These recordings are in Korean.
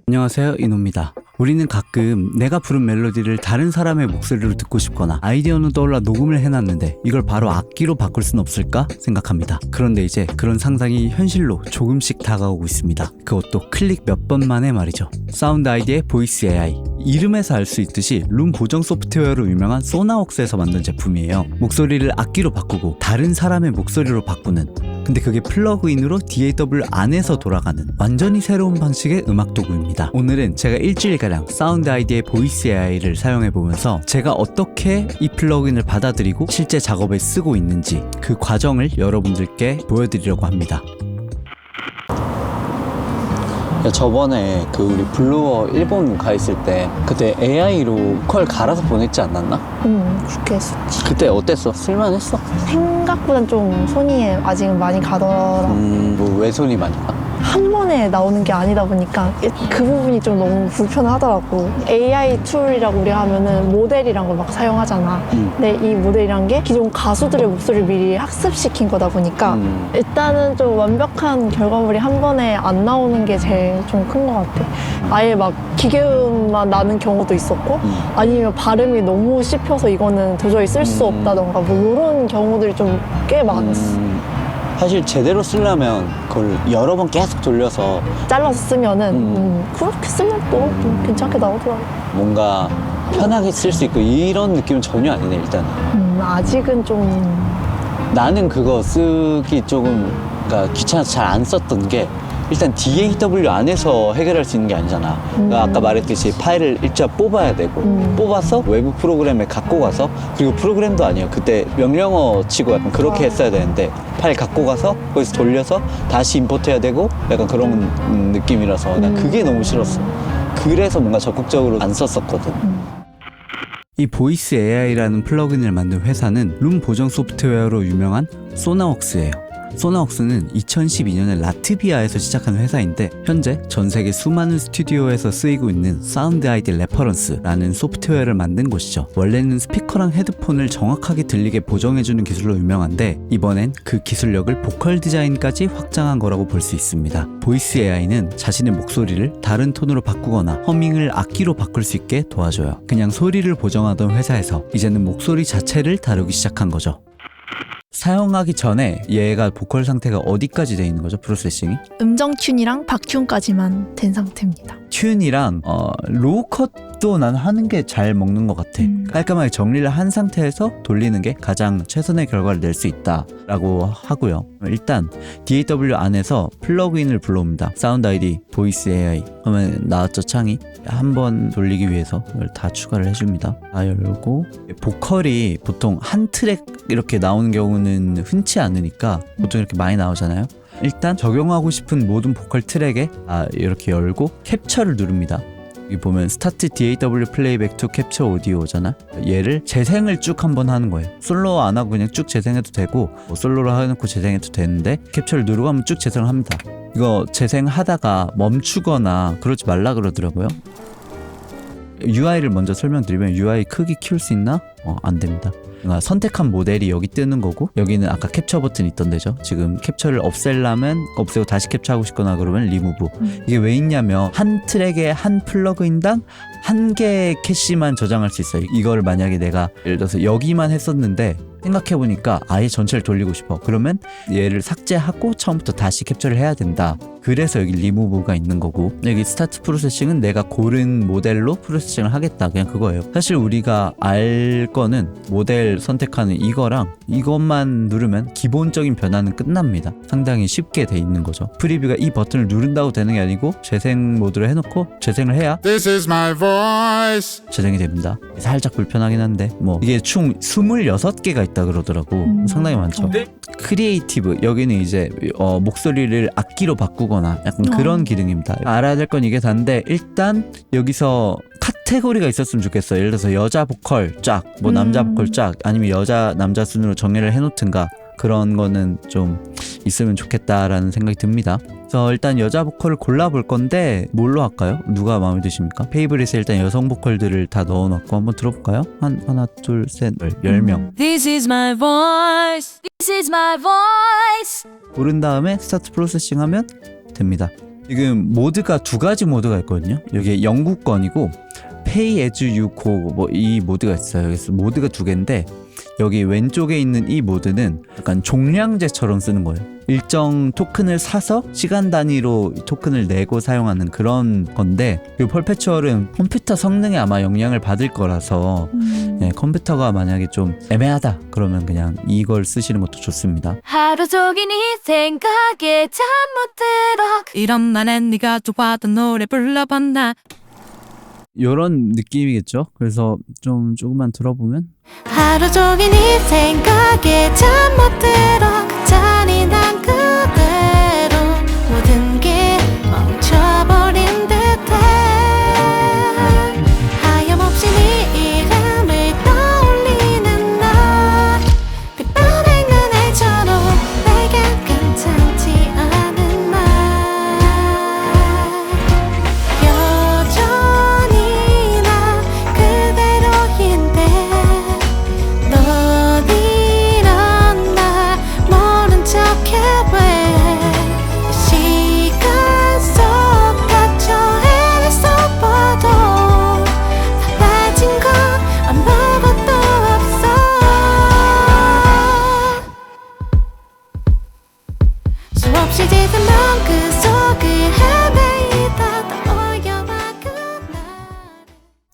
안녕하세요, 이노입니다. 우리는 가끔 내가 부른 멜로디를 다른 사람의 목소리로 듣고 싶거나 아이디어는 떠올라 녹음을 해놨는데 이걸 바로 악기로 바꿀 순 없을까 생각합니다. 그런데 이제 그런 상상이 현실로 조금씩 다가오고 있습니다. 그것도 클릭 몇 번 만에 말이죠. 사운드 아이디의 보이스 AI. 이름에서 알 수 있듯이 룸 보정 소프트웨어로 유명한 소나웍스에서 만든 제품이에요. 목소리를 악기로 바꾸고 다른 사람의 목소리로 바꾸는, 근데 그게 플러그인으로 DAW 안에서 돌아가는 완전히 새로운 방식의 음악 도구입니다. 오늘은 제가 일주일가량 사운드 아이디의 보이스 AI를 사용해보면서 제가 어떻게 이 플러그인을 받아들이고 실제 작업에 쓰고 있는지 그 과정을 여러분들께 보여드리려고 합니다. 저번에 우리 블루어 일본 가 있을 때 그때 AI로 보컬 갈아서 보냈지 않았나? 그렇게 했었지. 그때 어땠어? 쓸만했어? 생각보단 좀 손이 아직은 많이 가더라. 뭐 왜 손이 많이 가? 한 번에 나오는 게 아니다 보니까 그 부분이 좀 너무 불편하더라고. AI 툴이라고 우리가 하면은 모델이란 걸 막 사용하잖아. 근데 이 모델이란 게 기존 가수들의 목소리를 미리 학습시킨 거다 보니까 일단은 좀 완벽한 결과물이 한 번에 안 나오는 게 제일 좀 큰 것 같아. 아예 막 기계음만 나는 경우도 있었고 아니면 발음이 너무 씹혀서 이거는 도저히 쓸 수 없다던가 뭐 이런 경우들이 좀 꽤 많았어. 사실 제대로 쓰려면 그걸 여러 번 계속 돌려서 잘라서 쓰면은 그렇게 쓰면 또 좀 괜찮게 나오더라고. 뭔가 편하게 쓸 수 있고 이런 느낌은 전혀 아니네. 일단은 아직은 좀 나는 그거 쓰기 조금 그러니까 귀찮아서 잘 안 썼던 게 일단 DAW 안에서 해결할 수 있는 게 아니잖아. 그러니까 아까 말했듯이 파일을 일자 뽑아야 되고 뽑아서 외부 프로그램에 갖고 가서, 그리고 프로그램도 아니에요. 그때 명령어 치고 약간 그렇게 했어야 되는데 파일 갖고 가서 거기서 돌려서 다시 임포트해야 되고 약간 그런 느낌이라서 난 그게 너무 싫었어. 그래서 뭔가 적극적으로 안 썼었거든. 이 보이스 AI라는 플러그인을 만든 회사는 룸 보정 소프트웨어로 유명한 소나웍스예요. 소나웍스는 2012년에 라트비아에서 시작한 회사인데 현재 전 세계 수많은 스튜디오에서 쓰이고 있는 사운드 아이디 레퍼런스라는 소프트웨어를 만든 곳이죠. 원래는 스피커랑 헤드폰을 정확하게 들리게 보정해주는 기술로 유명한데 이번엔 그 기술력을 보컬 디자인까지 확장한 거라고 볼 수 있습니다. 보이스 AI는 자신의 목소리를 다른 톤으로 바꾸거나 허밍을 악기로 바꿀 수 있게 도와줘요. 그냥 소리를 보정하던 회사에서 이제는 목소리 자체를 다루기 시작한 거죠. 사용하기 전에 얘가 보컬 상태가 어디까지 돼 있는 거죠? 프로세싱이? 음정 튠이랑 박튠까지만 된 상태입니다. 튠이랑 로우 컷도 난 하는 게 잘 먹는 것 같아. 깔끔하게 정리를 한 상태에서 돌리는 게 가장 최선의 결과를 낼 수 있다라고 하고요. 일단 DAW 안에서 플러그인을 불러옵니다. 사운드 아이디 보이스 AI 하면 나왔죠, 창이. 한번 돌리기 위해서 이걸 다 추가를 해줍니다. 다 열고 보컬이 보통 한 트랙 이렇게 나오는 경우는 흔치 않으니까 보통 이렇게 많이 나오잖아요. 일단 적용하고 싶은 모든 보컬 트랙에 이렇게 열고 캡처를 누릅니다. 여기 보면 스타트 DAW 플레이백 투 캡처 오디오잖아. 얘를 재생을 쭉 한번 하는 거예요. 솔로 안 하고 그냥 쭉 재생해도 되고 뭐 솔로로 해놓고 재생해도 되는데 캡처를 누르고 하면 쭉 재생을 합니다. 이거 재생하다가 멈추거나 그러지 말라 그러더라고요. UI를 먼저 설명드리면 UI 크기 키울 수 있나? 안 됩니다. 그러니까 선택한 모델이 여기 뜨는 거고 여기는 아까 캡처 버튼이 있던 데죠. 지금 캡처를 없애려면 없애고 다시 캡처하고 싶거나 그러면 리무브. 이게 왜 있냐면 한 트랙에 한 플러그인당 한 개의 캐시만 저장할 수 있어요. 이걸 만약에 내가 예를 들어서 여기만 했었는데 생각해보니까 아예 전체를 돌리고 싶어. 그러면 얘를 삭제하고 처음부터 다시 캡처를 해야 된다. 그래서 여기 리무브가 있는 거고 여기 스타트 프로세싱은 내가 고른 모델로 프로세싱을 하겠다. 그냥 그거예요. 사실 우리가 알 거는 모델 선택하는 이거랑 이것만 누르면 기본적인 변화는 끝납니다. 상당히 쉽게 돼 있는 거죠. 프리뷰가 이 버튼을 누른다고 되는 게 아니고 재생 모드로 해놓고 재생을 해야 This is my voice. 재생이 됩니다. 살짝 불편하긴 한데 뭐 이게 총 26개가 있다 그러더라고. 상당히 많죠. 크리에이티브 여기는 이제 목소리를 악기로 바꾸거나 약간 그런 기능입니다. 알아야 될 건 이게 다인데 일단 여기서 카테고리가 있었으면 좋겠어요. 예를 들어서 여자 보컬 쫙, 뭐 남자 보컬 쫙, 아니면 여자 남자 순으로 정의를 해놓든가 그런 거는 좀 있으면 좋겠다라는 생각이 듭니다. 그래서 일단 여자 보컬을 골라볼 건데 뭘로 할까요? 누가 마음에 드십니까? 페이브릿에 일단 여성 보컬들을 다 넣어놓고 한번 들어볼까요? 하나 둘 셋 10명. This is my voice. This is my voice. voice. 고른 다음에 스타트 프로세싱 하면 됩니다. 지금 모드가 두 가지 모드가 있거든요. 여기 영국권이고 Pay as you go 뭐 이 모드가 있어요. 그래서 모드가 두 개인데 여기 왼쪽에 있는 이 모드는 약간 종량제처럼 쓰는 거예요. 일정 토큰을 사서 시간 단위로 토큰을 내고 사용하는 그런 건데 이 퍼페추얼은 컴퓨터 성능에 아마 영향을 받을 거라서 네, 컴퓨터가 만약에 좀 애매하다 그러면 그냥 이걸 쓰시는 것도 좋습니다. 하루 종일 네 생각에 잠 못 들어. 이런 만엔 네가 좋아하던 노래 불러봤나. 이런 느낌이겠죠. 그래서 좀 조금만 들어보면 하루 종일 네 생각에 잠 못 들어. 그 잔인한 그대로 모든 게 멈춰버린 듯해. 하염없이 네 이름을 떠올리는 나. 빛바랜 그날처럼 내겐 괜찮지 않은 말. 여전히 나 그대로인데 넌 이런 날 모른 척해 왜. 시간 속 갇혀 헤맸어봐도 달라진 건 아무것도 없어. 수없이 짙은 맘그 속을 헤매이다 떠올려봐 그날.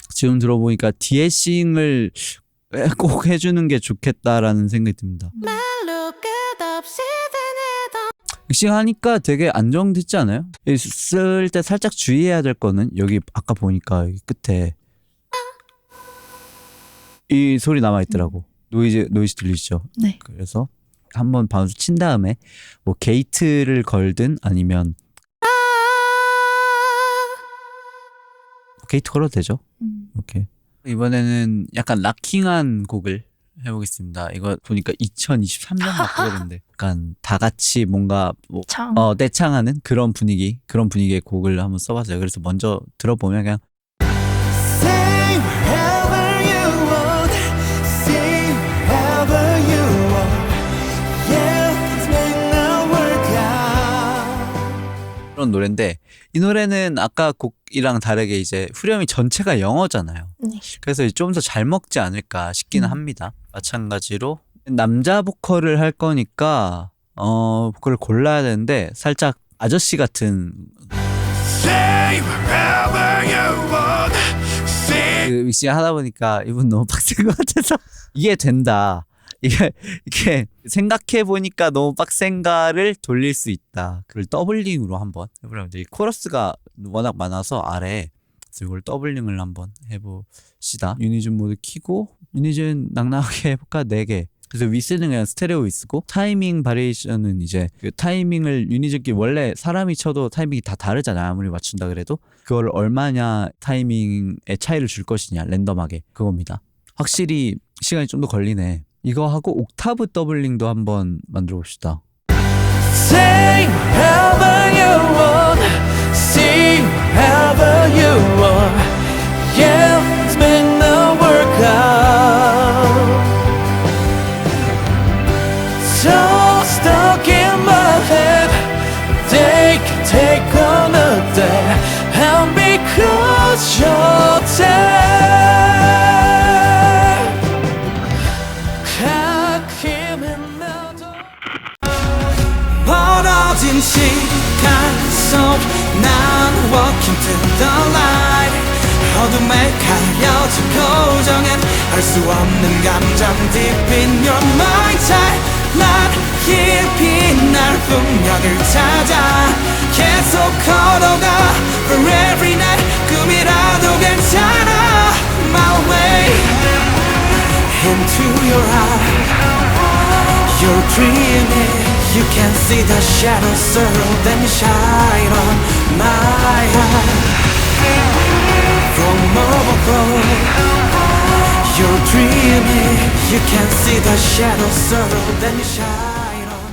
지금 들어보니까 디에싱을 꼭 해주는 게 좋겠다라는 생각이 듭니다. 말로 끝없이 되뇌던 믹싱하니까 되게 안정됐지 않아요? 쓸 때 살짝 주의해야 될 거는 여기 아까 보니까 여기 끝에 이 소리 남아있더라고. 노이즈 들리시죠? 네. 그래서 한번 바운스 친 다음에 뭐 게이트를 걸든 아니면 게이트 걸어도 되죠? 이렇게 이번에는 약간 락킹한 곡을 해보겠습니다. 이거 보니까 2023년 막곡인데 약간 다 같이 뭔가 뭐 참. 떼창하는 그런 분위기의 곡을 한번 써봤어요. 그래서 먼저 들어보면 그냥 Say whatever you want, say whatever you want. Yeah, let's make now work out. 그런 노래인데 이 노래는 아까 곡이랑 다르게 이제 후렴이 전체가 영어잖아요. 네. 그래서 좀 더 잘 먹지 않을까 싶기는 합니다. 마찬가지로 남자 보컬을 할 거니까 보컬을 골라야 되는데 살짝 아저씨 같은 Say whatever you want. Say 그 믹싱 하다 보니까 이분 너무 빡센 것 같아서 이게 된다. 이게 생각해 보니까 너무 빡센가를 돌릴 수 있다. 그걸 더블링으로 한번 해보려면 이 코러스가 워낙 많아서 아래 그래서 이걸 더블링을 한번 해봅시다. 유니즌 모드 키고 유니즌 낭낭하게 해볼까 4개. 그래서 위스는 그냥 스테레오 위스고 타이밍 바리에이션은 이제 그 타이밍을 유니즌끼리 원래 사람이 쳐도 타이밍이 다 다르잖아. 아무리 맞춘다 그래도 그걸 얼마냐 타이밍의 차이를 줄 것이냐 랜덤하게 그겁니다. 확실히 시간이 좀 더 걸리네. 이거 하고 옥타브 더블링도 한번 만들어 봅시다. Say whatever you want, say whatever you want. Yeah, let's make now work out. So stuck in my head, take another, and because you're there, 가기면 나도 벌어진 시간 속 난 walking through the light. 어둠에 가려진 고정엔 알 수 없는 감정 deep in your mind. 난 깊이 날 분명을 찾아 계속 걸어가 for every night. 꿈이라도 괜찮아 my way into your eyes. You're dreaming, you can see the shadows surround and shine on my eye. From above, you're dreaming, you can see the shadows surround and shine on.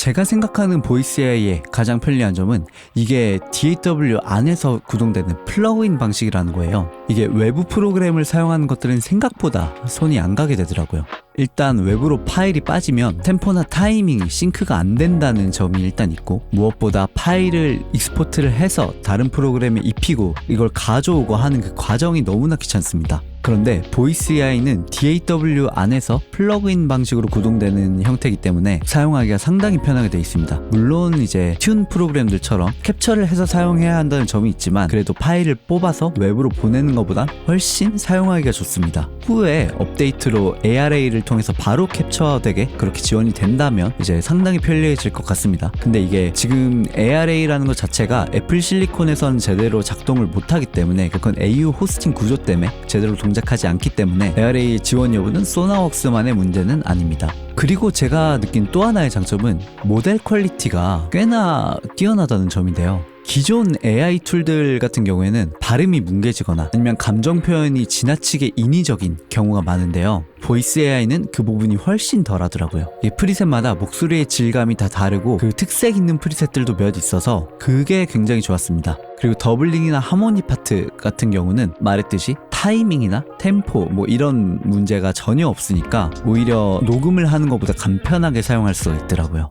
제가 생각하는 보이스 AI의 가장 편리한 점은 이게 DAW 안에서 구동되는 플러그인 방식이라는 거예요. 이게 외부 프로그램을 사용하는 것들은 생각보다 손이 안 가게 되더라고요. 일단 외부로 파일이 빠지면 템포나 타이밍이 싱크가 안 된다는 점이 일단 있고, 무엇보다 파일을 익스포트를 해서 다른 프로그램에 입히고 이걸 가져오고 하는 그 과정이 너무나 귀찮습니다. 그런데 보이스 AI는 DAW 안에서 플러그인 방식으로 구동되는 형태이기 때문에 사용하기가 상당히 편하게 되어 있습니다. 물론 이제 튠 프로그램들처럼 캡처를 해서 사용해야 한다는 점이 있지만, 그래도 파일을 뽑아서 외부로 보내는 것보다 훨씬 사용하기가 좋습니다. 후에 업데이트로 ARA를 통해서 바로 캡처되게 그렇게 지원이 된다면 이제 상당히 편리해질 것 같습니다. 근데 이게 지금 ARA라는 것 자체가 애플 실리콘에서는 제대로 작동을 못하기 때문에, 그건 AU 호스팅 구조 때문에 제대로 동작하지 않기 때문에 ARA 지원 여부는 소나웍스만의 문제는 아닙니다. 그리고 제가 느낀 또 하나의 장점은 모델 퀄리티가 꽤나 뛰어나다는 점인데요. 기존 AI 툴들 같은 경우에는 발음이 뭉개지거나 아니면 감정 표현이 지나치게 인위적인 경우가 많은데요. 보이스 AI는 그 부분이 훨씬 덜 하더라고요. 이 프리셋마다 목소리의 질감이 다 다르고 그 특색 있는 프리셋들도 몇 있어서 그게 굉장히 좋았습니다. 그리고 더블링이나 하모니 파트 같은 경우는 말했듯이 타이밍이나 템포 뭐 이런 문제가 전혀 없으니까 오히려 녹음을 하는 것보다 간편하게 사용할 수가 있더라고요.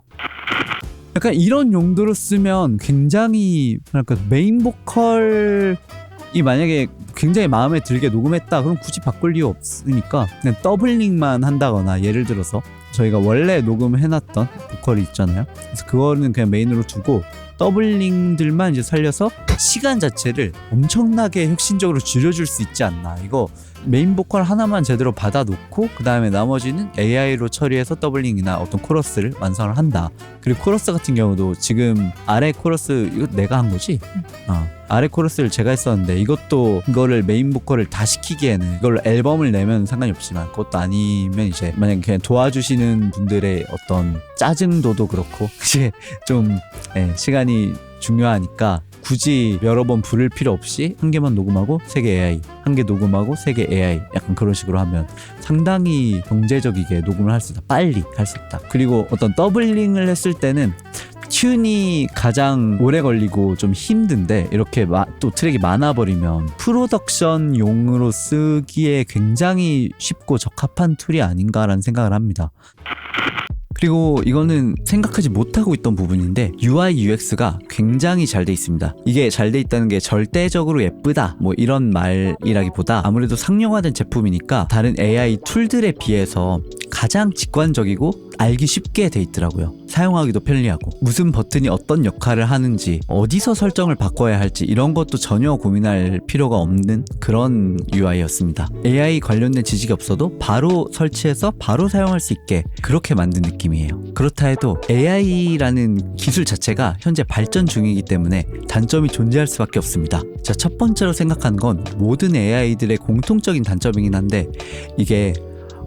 약간 이런 용도로 쓰면 굉장히 뭐랄까 메인 보컬이 만약에 굉장히 마음에 들게 녹음했다 그럼 굳이 바꿀 이유 없으니까 그냥 더블링만 한다거나, 예를 들어서 저희가 원래 녹음해놨던 보컬이 있잖아요. 그래서 그거는 그냥 메인으로 두고 더블링들만 이제 살려서 시간 자체를 엄청나게 혁신적으로 줄여줄 수 있지 않나. 이거 메인 보컬 하나만 제대로 받아놓고 그 다음에 나머지는 AI로 처리해서 더블링이나 어떤 코러스를 완성을 한다. 그리고 코러스 같은 경우도 지금 아래 코러스 이거 내가 한 거지? 아래 코러스를 제가 했었는데 이거를 메인 보컬을 다 시키기에는 이걸로 앨범을 내면 상관이 없지만, 그것도 아니면 이제 만약 그냥 도와주시는 분들의 어떤 짜증도도 그렇고 그게 좀 시간이 중요하니까 굳이 여러 번 부를 필요 없이 한 개만 녹음하고 3개 AI, 한 개 녹음하고 3개 AI, 약간 그런 식으로 하면 상당히 경제적이게 녹음을 할 수 있다. 빨리 할 수 있다. 그리고 어떤 더블링을 했을 때는 튠이 가장 오래 걸리고 좀 힘든데, 이렇게 또 트랙이 많아버리면 프로덕션용으로 쓰기에 굉장히 쉽고 적합한 툴이 아닌가라는 생각을 합니다. 그리고 이거는 생각하지 못하고 있던 부분인데 UI UX가 굉장히 잘 돼 있습니다. 이게 잘 돼 있다는 게 절대적으로 예쁘다 뭐 이런 말이라기보다 아무래도 상용화된 제품이니까 다른 AI 툴들에 비해서 가장 직관적이고 알기 쉽게 돼 있더라고요. 사용하기도 편리하고 무슨 버튼이 어떤 역할을 하는지, 어디서 설정을 바꿔야 할지 이런 것도 전혀 고민할 필요가 없는 그런 UI였습니다. AI 관련된 지식이 없어도 바로 설치해서 바로 사용할 수 있게 그렇게 만든 느낌이에요. 그렇다 해도 AI라는 기술 자체가 현재 발전 중이기 때문에 단점이 존재할 수밖에 없습니다. 자, 첫 번째로 생각하는 건 모든 AI들의 공통적인 단점이긴 한데, 이게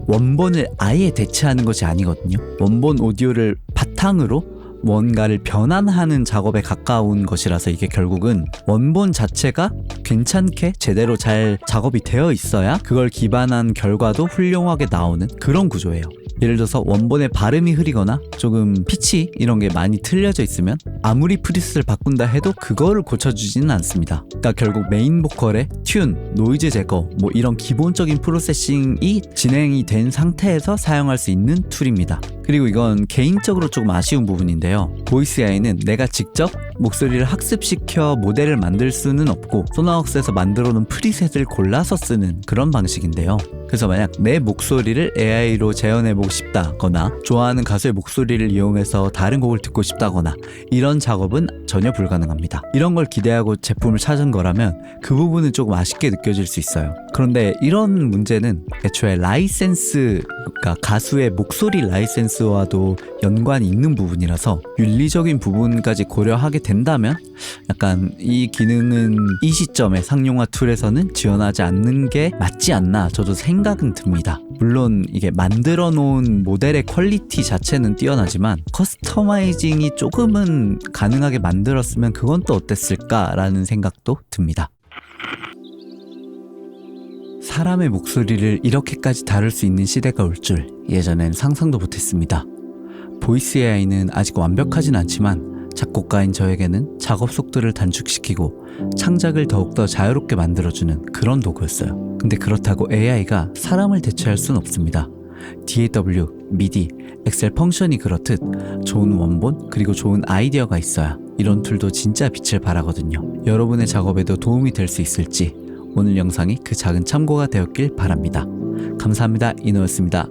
원본을 아예 대체하는 것이 아니거든요. 원본 오디오를 바탕으로 뭔가를 변환하는 작업에 가까운 것이라서 이게 결국은 원본 자체가 괜찮게 제대로 잘 작업이 되어 있어야 그걸 기반한 결과도 훌륭하게 나오는 그런 구조예요. 예를 들어서 원본의 발음이 흐리거나 조금 피치 이런 게 많이 틀려져 있으면 아무리 프리셋을 바꾼다 해도 그거를 고쳐주지는 않습니다. 그러니까 결국 메인 보컬의 튠, 노이즈 제거 뭐 이런 기본적인 프로세싱이 진행이 된 상태에서 사용할 수 있는 툴입니다. 그리고 이건 개인적으로 조금 아쉬운 부분인데요. 보이스 AI는 내가 직접 목소리를 학습시켜 모델을 만들 수는 없고 소나웍스에서 만들어 놓은 프리셋을 골라서 쓰는 그런 방식인데요. 그래서 만약 내 목소리를 AI로 재현해보고 싶다거나 좋아하는 가수의 목소리를 이용해서 다른 곡을 듣고 싶다거나 이런 작업은 전혀 불가능합니다. 이런 걸 기대하고 제품을 찾은 거라면 그 부분은 조금 아쉽게 느껴질 수 있어요. 그런데 이런 문제는 애초에 라이센스, 그러니까 가수의 목소리 라이센스와도 연관이 있는 부분이라서 윤리적인 부분까지 고려하게 된다면 약간 이 기능은 이 시점에 상용화 툴에서는 지원하지 않는 게 맞지 않나 저도 생각은 듭니다. 물론 이게 만들어 놓은 모델의 퀄리티 자체는 뛰어나지만 커스터마이징이 조금은 가능하게 만들었으면 그건 또 어땠을까라는 생각도 듭니다. 사람의 목소리를 이렇게까지 다룰 수 있는 시대가 올 줄 예전엔 상상도 못했습니다. 보이스 AI는 아직 완벽하진 않지만 작곡가인 저에게는 작업 속도를 단축시키고 창작을 더욱더 자유롭게 만들어주는 그런 도구였어요. 근데 그렇다고 AI가 사람을 대체할 순 없습니다. DAW, MIDI, 엑셀 펑션이 그렇듯 좋은 원본 그리고 좋은 아이디어가 있어야 이런 툴도 진짜 빛을 발하거든요. 여러분의 작업에도 도움이 될 수 있을지 오늘 영상이 그 작은 참고가 되었길 바랍니다. 감사합니다. 이노였습니다.